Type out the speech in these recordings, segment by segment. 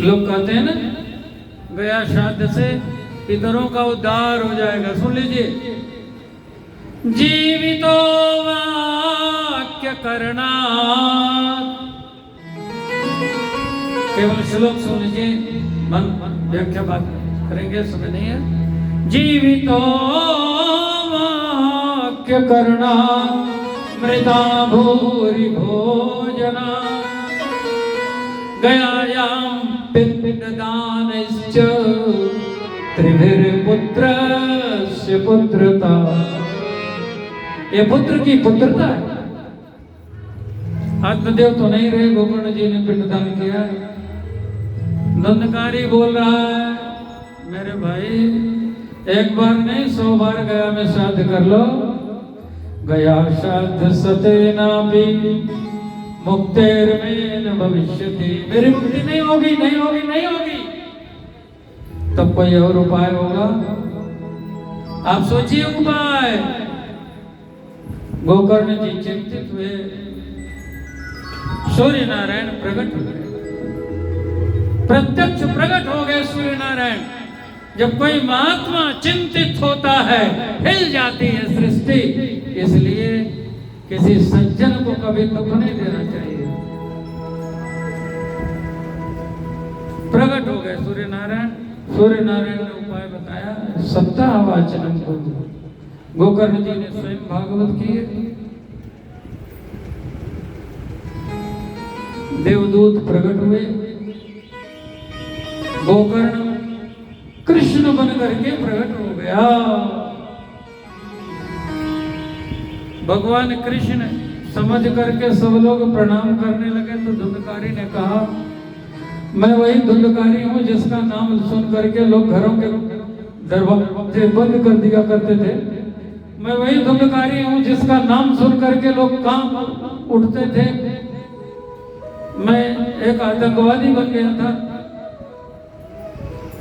लोग कहते हैं ना गया श्राद्ध से पितरों का उद्धार हो जाएगा। सुन लीजिए, जीवितो वाक्य करना, केवल श्लोक सुन लीजिए, मन व्याख्या बात करेंगे, समय नहीं है। जीवितो वाक्य करना मृता भूरि भोजना गयायाम पिंडदानश्च त्रिभिर्पुत्रस्य पुत्रता। ये पुत्र की पुत्रता है। आत्मदेव तो नहीं रहे, गोकर्ण जी ने पिंडदान किया। दंडकारी बोल रहा है, मेरे भाई एक बार नहीं 100 बार गया में श्राद्ध कर लो। गया श्राद्ध सतेना भी मुक्तेर्मेन भविष्यति। मेरी मुक्ति नहीं होगी, नहीं होगी, नहीं होगी। तब कोई और उपाय होगा। आप सोचिए उपाय। गोकर्ण जी चिंतित हुए, सूर्य नारायण प्रकट हो गए, प्रत्यक्ष प्रकट हो गए सूर्य नारायण। जब कोई महात्मा चिंतित होता है हिल जाती है सृष्टि। इसलिए किसी सज्जन को कभी दुख नहीं देना चाहिए। प्रकट हो गए सूर्य नारायण। सूर्य नारायण ने उपाय बताया, सप्ताहवाचनम को। गोकर्ण जी ने स्वयं भागवत किए। देवदूत प्रकट हुए। गोकर्ण कृष्ण बन करके प्रकट हो गया। भगवान कृष्ण समझ करके सब लोग प्रणाम करने लगे तो धुंधकारी ने कहा, मैं वही धुंधकारी हूँ जिसका नाम सुन करके लोग घरों के दरवाजे बंद कर दिया करते थे। मैं वही धुंधकारी हूँ जिसका नाम सुन करके लोग कांप उठते थे। मैं एक आतंकवादी बन गया था,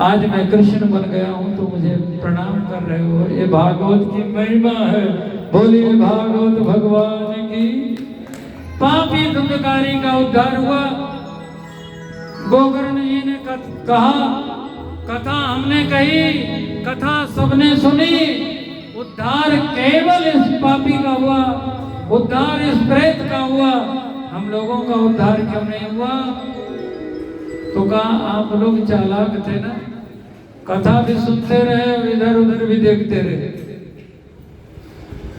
आज मैं कृष्ण बन गया हूँ तो मुझे प्रणाम कर रहे हो। ये भागवत की महिमा है। बोलिए भागवत भगवान की। पापी धुंधकारी का उद्धार हुआ। गोकर्ण जी ने कहा, कथा हमने कही, कथा सबने सुनी, उद्धार केवल इस पापी का हुआ, उद्धार इस प्रेत का हुआ, हम लोगों का उद्धार क्यों नहीं हुआ? तो कहा आप लोग चालाक थे ना, कथा भी सुनते रहे, इधर उधर भी देखते रहे,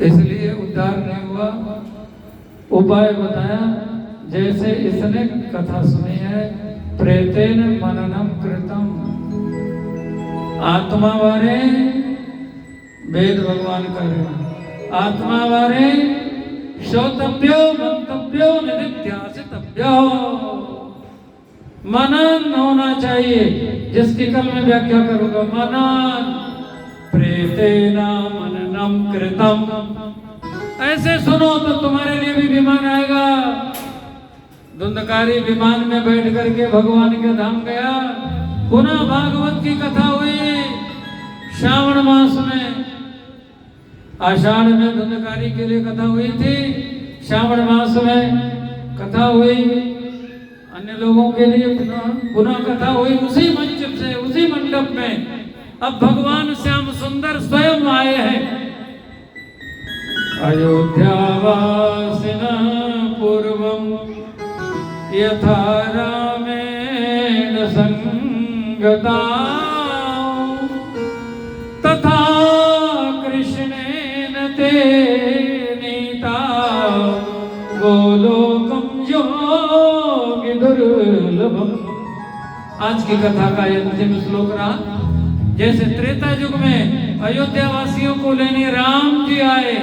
इसलिए उद्धार नहीं हुआ। उपाय बताया, जैसे इसने कथा सुनी है, प्रेतेन मननम कृतम। आत्मा वारे वेद भगवान कर रहे, आत्मा वारे श्रोतव्यो मंतव्यो निधिध्यासितव्यो। मनन होना चाहिए, जिसकी कल मैं व्याख्या करूंगा। मनन प्रेतेना मननम कृतम। ऐसे सुनो तो तुम्हारे लिए भी विमान आएगा। धुंधकारी विमान में बैठ करके भगवान के धाम गया। पुनः भागवत की कथा हुई श्रावण मास में। आषाढ़ में धुंधकारी के लिए कथा हुई थी, श्रावण मास में कथा हुई अन्य लोगों के लिए पुनः कथा हुई उसी मंच से, उसी मंडप में। अब भगवान श्याम सुंदर स्वयं आए हैं। अयोध्यावासिना पूर्वम यथा रामेण संगता तथा कृष्णेन ते नीता गोलोकम योगी दुर्लभम। आज की कथा का यह अंतिम श्लोक रहा। जैसे त्रेता युग में अयोध्या वासियों को लेने राम जी आए,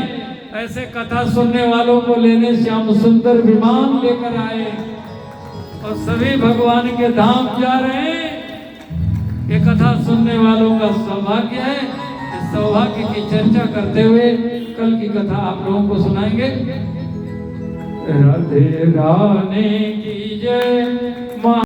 ऐसे कथा सुनने वालों को लेने श्याम सुंदर विमान लेकर आए और सभी भगवान के धाम जा रहे हैं। ये कथा सुनने वालों का सौभाग्य है। इस सौभाग्य की चर्चा करते हुए कल की कथा आप लोगों को सुनाएंगे। राधे रानी की जय।